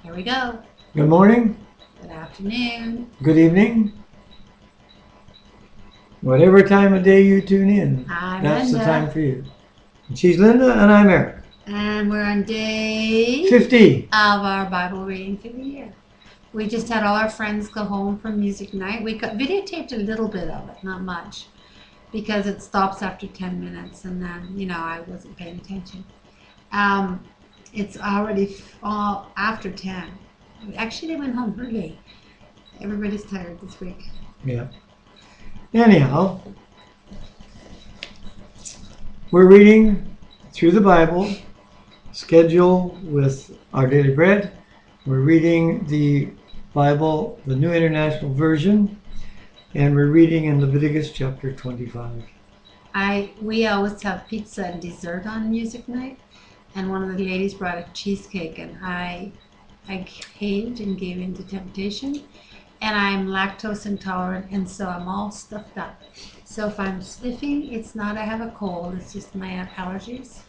Here we go. Good morning. Good afternoon. Good evening. Whatever time of day you tune in, I'm that's Linda. the time for you. And she's Linda and I'm Eric. And we're on day 50. of our Bible reading for the year. We just had all our friends go home from music night. We videotaped a little bit of it, not much, because it stops after 10 minutes and then, I wasn't paying attention. It's already all after 10. Actually, they went home early. Everybody's tired this week. Yeah. Anyhow, we're reading through the Bible, schedule with our daily bread. We're reading the Bible, the New International Version, and we're reading in Leviticus chapter 25. We always have pizza and dessert on music night, and one of the ladies brought a cheesecake, and I caved and gave in to temptation, and I'm lactose intolerant, and so I'm all stuffed up. So if I'm sniffing, it's not I have a cold, it's just my allergies.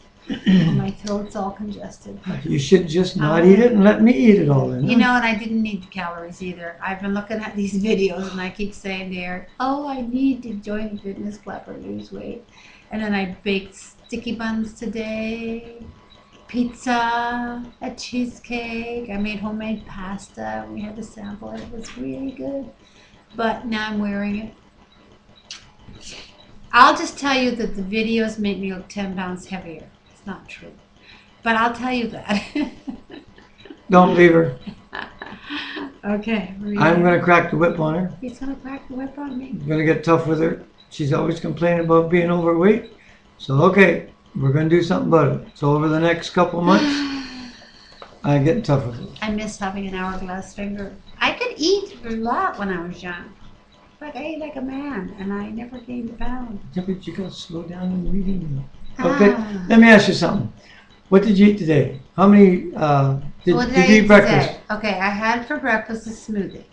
My throat's all congested. You should just not eat it and let me eat it all in. And I didn't need the calories either. I've been looking at these videos and I keep saying there, I need to join the fitness club or lose weight. And then I baked sticky buns today, pizza, a cheesecake. I made homemade pasta. We had to sample it. It was really good. But now I'm wearing it. I'll just tell you that the videos make me look 10 pounds heavier. It's not true. But I'll tell you that. Don't leave her. Okay. I'm going to crack the whip on her. He's going to crack the whip on me. I'm going to get tough with her. She's always complaining about being overweight. So, okay, we're going to do something about it. So over the next couple of months, I get tough with her. I miss having an hourglass finger. I could eat a lot when I was young. But I ate like a man, and I never gained a pound. Yeah, but you got to slow down in reading. Okay, let me ask you something. What did you eat today? How many, did you eat breakfast? Today? Okay, I had for breakfast a smoothie.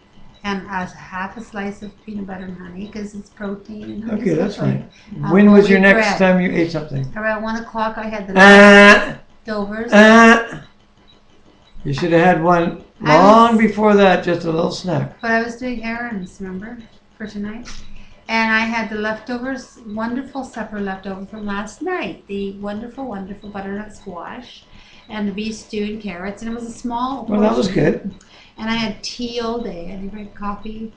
And half a slice of peanut butter and honey, because it's protein. And Okay, that's fine. When was your next time you ate something? Around 1 o'clock I had the leftovers. You should have had one long before that, just a little snack. But I was doing errands, remember, for tonight. And I had the leftovers, wonderful supper leftover from last night. The wonderful, wonderful butternut squash and the beef stew and carrots. And it was a small portion. Well, that was good. And I had tea all day. I didn't drink coffee.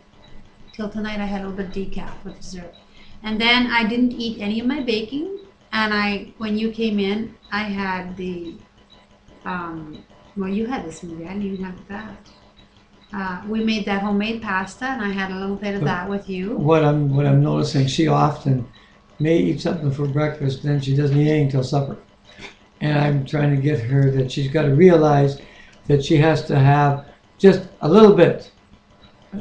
Till tonight I had a little bit of decaf with dessert. And then I didn't eat any of my baking. And when you came in, I had the, you had the smoothie. I didn't even have that. We made that homemade pasta, and I had a little bit of that with you. What I'm noticing, she often may eat something for breakfast, then she doesn't eat anything till supper. And I'm trying to get her that she's got to realize that she has to have just a little bit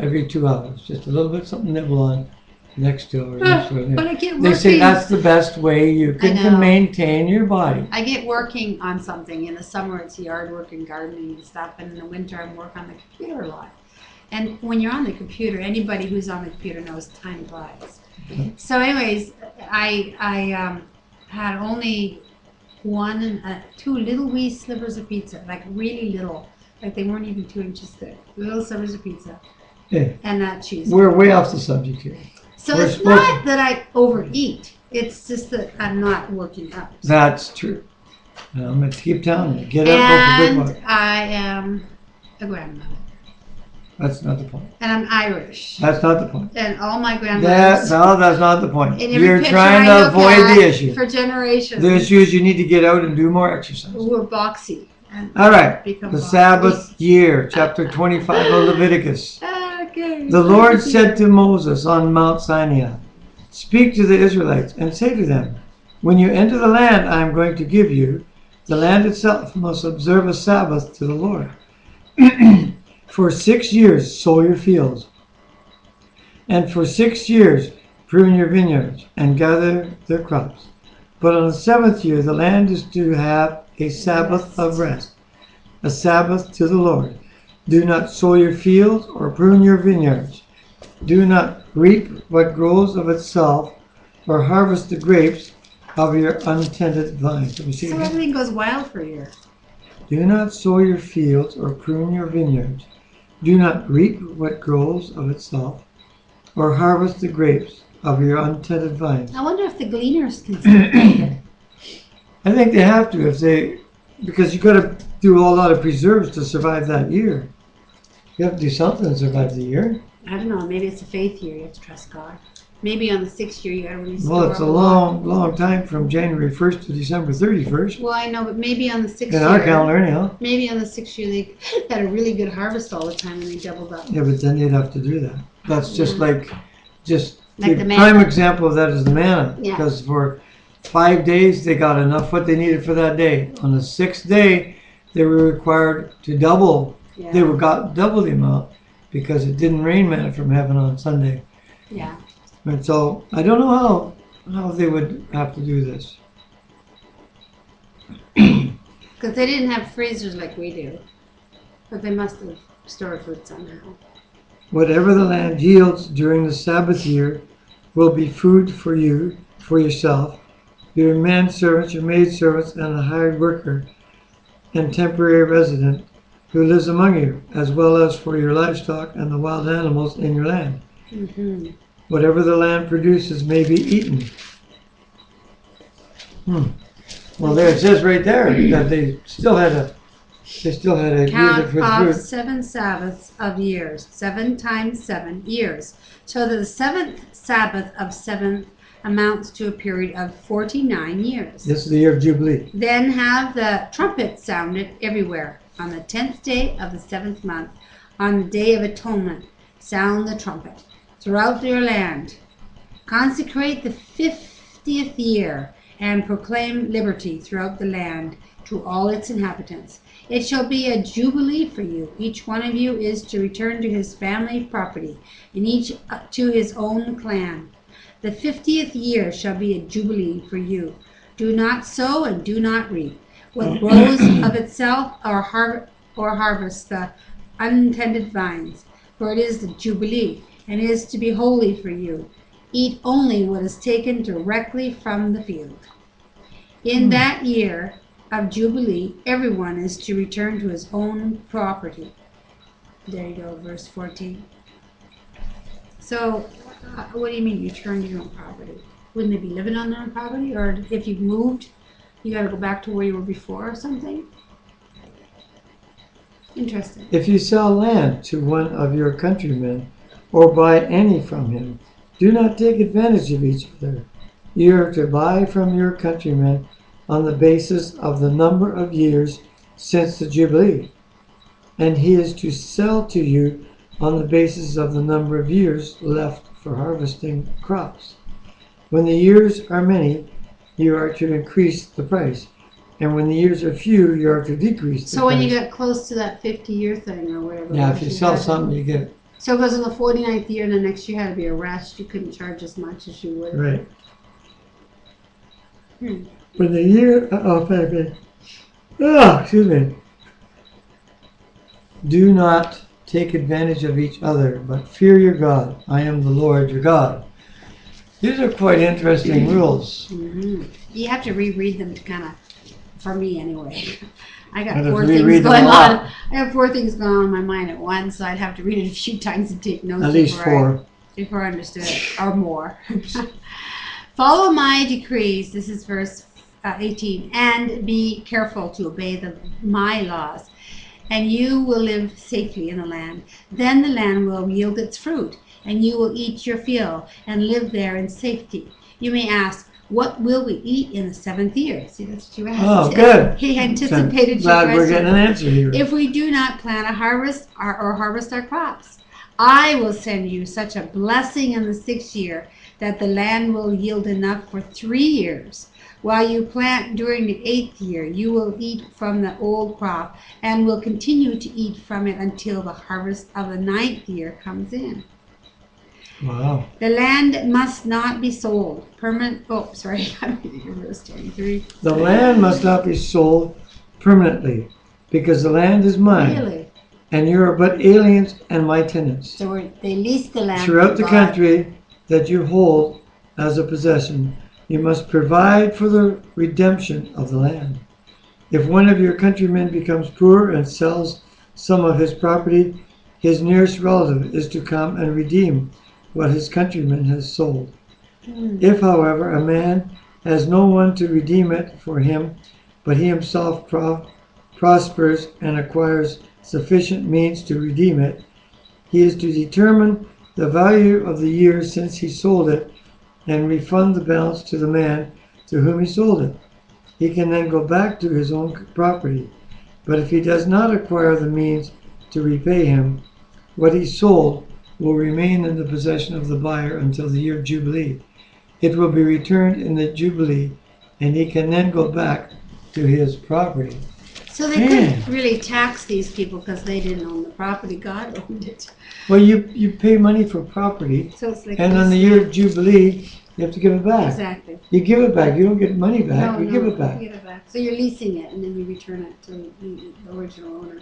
every 2 hours, just a little bit, something to nibble on next to her. But I get working. They say that's the best way you can maintain your body. I get working on something. In the summer, it's yard work and gardening and stuff. And in the winter, I work on the computer a lot. And when you're on the computer, anybody who's on the computer knows time flies. Okay. So anyways, I had only 1 and 2 little wee slivers of pizza, like really little. Like they weren't even 2 inches thick. Little slivers of pizza. Yeah. And that cheese. We're way off the subject here. So it's not that I overeat. It's just that I'm not working out. That's true. I'm going to keep telling you. Get up, go for good work. I am a grandmother. That's not the point. And I'm Irish. That's not the point. And all my grandmothers. No, that's not the point. You're trying to avoid the issue. For generations. The issue is you need to get out and do more exercise. We're boxy. All right. The Sabbath year, chapter 25 of Leviticus. Okay. The Lord said to Moses on Mount Sinai, "Speak to the Israelites and say to them, when you enter the land I am going to give you, the land itself must observe a Sabbath to the Lord. For 6 years sow your fields, and for 6 years prune your vineyards and gather their crops. But on the 7th year the land is to have a Sabbath of rest, a Sabbath to the Lord. Do not sow your fields or prune your vineyards. Do not reap what grows of itself or harvest the grapes of your untended vines." So everything goes wild for a year. Do not sow your fields or prune your vineyards. Do not reap what grows of itself, or harvest the grapes of your untended vines. I wonder if the gleaners can still take it. I think they have to because you got to do a lot of preserves to survive that year. You have to do something to survive the year. I don't know. Maybe it's a faith year. You have to trust God. Maybe on the 6th year you got to really store Well, it's a long time from January 1st to December 31st. Well, I know, but maybe on the 6th In year. our calendar, anyhow. Maybe on the 6th year they had a really good harvest all the time and they doubled up. Yeah, but then they'd have to do that. That's just Like the the prime manna. example of that is the manna. Yeah. Because for 5 days they got enough what they needed for that day. On the 6th day, they were required to double. Yeah. They got double the amount because it didn't rain manna from heaven on Sunday. Yeah. And so I don't know how they would have to do this. Because they didn't have freezers like we do. But they must have stored food somehow. Whatever the land yields during the Sabbath year will be food for you, for yourself, your manservants, your maidservants, and the hired worker and temporary resident who lives among you, as well as for your livestock and the wild animals in your land. Mm-hmm. Whatever the land produces may be eaten. Well, there it says right there that they still had to use it Count for off food. 7 Sabbaths of years, 7 times 7 years, so that the 7th Sabbath of 7th amounts to a period of 49 years. This is the year of Jubilee. Then have the trumpet sounded everywhere. On the 10th day of the 7th month, on the day of atonement, sound the trumpet throughout your land. Consecrate the 50th year and proclaim liberty throughout the land to all its inhabitants. It shall be a jubilee for you. Each one of you is to return to his family property, and each to his own clan. The 50th year shall be a jubilee for you. Do not sow and do not reap what grows of itself, or harvest the untended vines, for it is the jubilee, and is to be holy for you. Eat only what is taken directly from the field. In that year of Jubilee, everyone is to return to his own property. There you go, verse 14. So, what do you mean, return to your own property? Wouldn't they be living on their own property? Or if you've moved, you got to go back to where you were before or something? Interesting. If you sell land to one of your countrymen, or buy any from him, do not take advantage of each other. You are to buy from your countrymen on the basis of the number of years since the Jubilee, and he is to sell to you on the basis of the number of years left for harvesting crops. When the years are many, you are to increase the price, and when the years are few, you are to decrease the So price. when you get close to that 50-year thing or whatever. Yeah, if you sell something, you get So it goes in the 49th year, and the next year had to be a rest. You couldn't charge as much as you would. right. Hmm. When the year, excuse me. Do not take advantage of each other, but fear your God. I am the Lord your God. These are quite interesting rules. Mm-hmm. You have to reread them to kind of, for me anyway. I got I'd have four to things reread them going a lot. on. I have 4 things going on in my mind at once, so I'd have to read it a few times and take notes At least before I understood it, or more. Follow my decrees. This is verse 18. And be careful to obey my laws, and you will live safely in the land. Then the land will yield its fruit, and you will eat your fill and live there in safety. You may ask, what will we eat in the 7th year? See, that's what you asked. Oh, good. He anticipated your Glad we're question. getting an answer here. If we do not plant a harvest or harvest our crops, I will send you such a blessing in the 6th year that the land will yield enough for 3 years. While you plant during the 8th year, you will eat from the old crop and will continue to eat from it until the harvest of the 9th year comes in. Wow. The land must not be sold. I'm reading verse 23. The land must not be sold permanently, because the land is mine, Really? and you are but aliens and my tenants. So they lease the land Throughout the from God. country that you hold as a possession, you must provide for the redemption of the land. If one of your countrymen becomes poor and sells some of his property, his nearest relative is to come and redeem what his countryman has sold. If, however, a man has no one to redeem it for him, but he himself prospers and acquires sufficient means to redeem it, he is to determine the value of the year since he sold it and refund the balance to the man to whom he sold it. He can then go back to his own property. But if he does not acquire the means to repay him, what he sold will remain in the possession of the buyer until the year of Jubilee. It will be returned in the Jubilee, and he can then go back to his property. So they couldn't really tax these people because they didn't own the property. God owned it. Well, you pay money for property, So it's like and on the year of Jubilee, you have to give it back. Exactly. You give it back. You don't get money back. No, you give it back. You give it back. So you're leasing it, and then you return it to the original owner.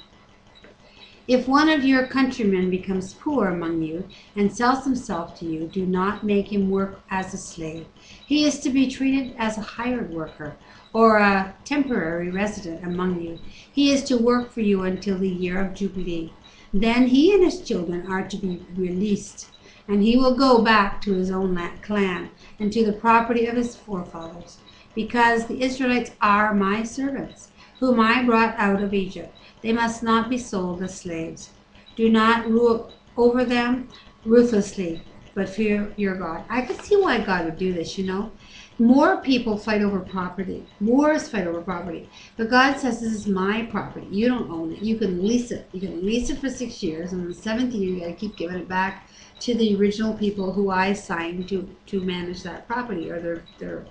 If one of your countrymen becomes poor among you and sells himself to you, do not make him work as a slave. He is to be treated as a hired worker or a temporary resident among you. He is to work for you until the year of Jubilee. Then he and his children are to be released, and he will go back to his own clan and to the property of his forefathers, because the Israelites are my servants, whom I brought out of Egypt. They must not be sold as slaves. Do not rule over them ruthlessly, but fear your God. I could see why God would do this, you know. More people fight over property. Wars fight over property. But God says, this is my property. You don't own it. You can lease it. You can lease it for 6 years, and in the 7th year, you got to keep giving it back to the original people who I assigned to manage that property, or their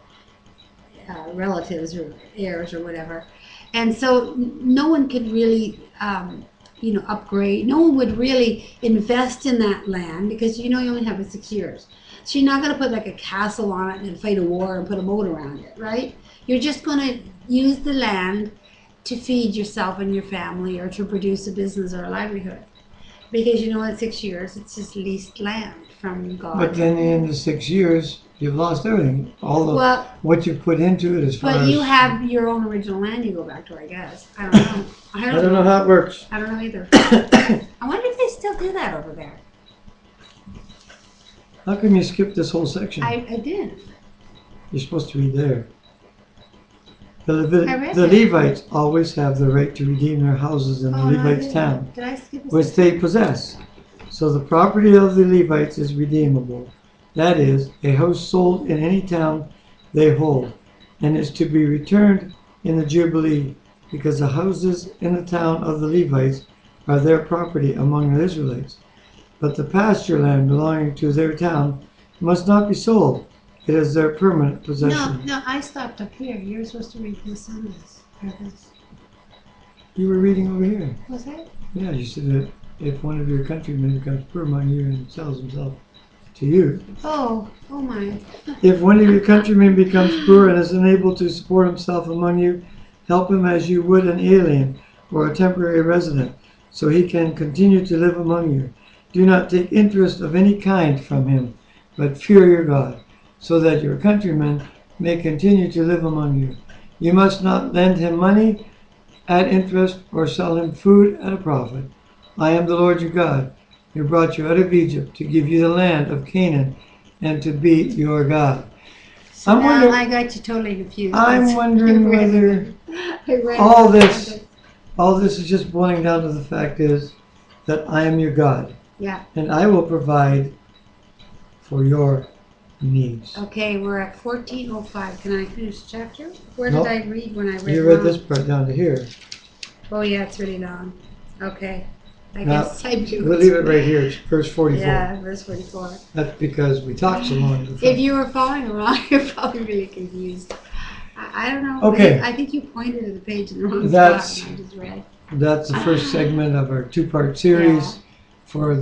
relatives or heirs or whatever. And so no one could really, upgrade. No one would really invest in that land because, you only have it 6 years. So you're not going to put like a castle on it and fight a war and put a moat around it, right? You're just going to use the land to feed yourself and your family or to produce a business or a livelihood. Because at 6 years, it's just leased land from God. But then in the 6 years, you've lost everything. What you've put into it as far as... But you have your own original land you go back to, I guess. I don't know. I don't know how it works. I don't know either. I wonder if they still do that over there. How come you skipped this whole section? I did. You're supposed to read there. The it. Levites always have the right to redeem their houses in the Levites' town, Did I skip a which they possess. So the property of the Levites is redeemable. That is, a house sold in any town they hold, and is to be returned in the Jubilee, because the houses in the town of the Levites are their property among the Israelites. But the pasture land belonging to their town must not be sold. It is their permanent possession. No, I stopped up here. You're supposed to read this on this. You were reading over here. Was I? Yeah, you said that if one of your countrymen becomes poor among you and sells himself to you. Oh my. If one of your countrymen becomes poor and is unable to support himself among you, help him as you would an alien or a temporary resident, so he can continue to live among you. Do not take interest of any kind from him, but fear your God, so that your countrymen may continue to live among you. You must not lend him money at interest or sell him food at a profit. I am the Lord your God, who brought you out of Egypt to give you the land of Canaan and to be your God. So now I got you totally confused. I'm wondering whether all this is just boiling down to the fact is that I am your God. Yeah. And I will provide for your needs. Okay, we're at 14:05. Can I finish the chapter? Where did I read when I read? You read this part down to here. Oh yeah, it's really long. Okay. I Now, guess I do. We'll leave it right here. It's verse 44. Yeah, verse 44. That's because we talked so long. If you were following along, you're probably really confused. I don't know. Okay. I think you pointed to the page in the wrong That's- spot and I just read. That's the first segment of our two-part series for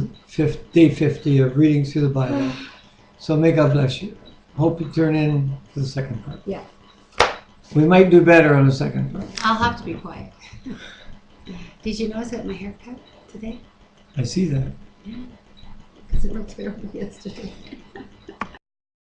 day 50 of reading through the Bible. So may God bless you. Hope you turn in to the second part. Yeah. We might do better on the second part. I'll have to be quiet. Did you notice I got my hair cut today? I see that. Yeah. Because it looked terrible yesterday.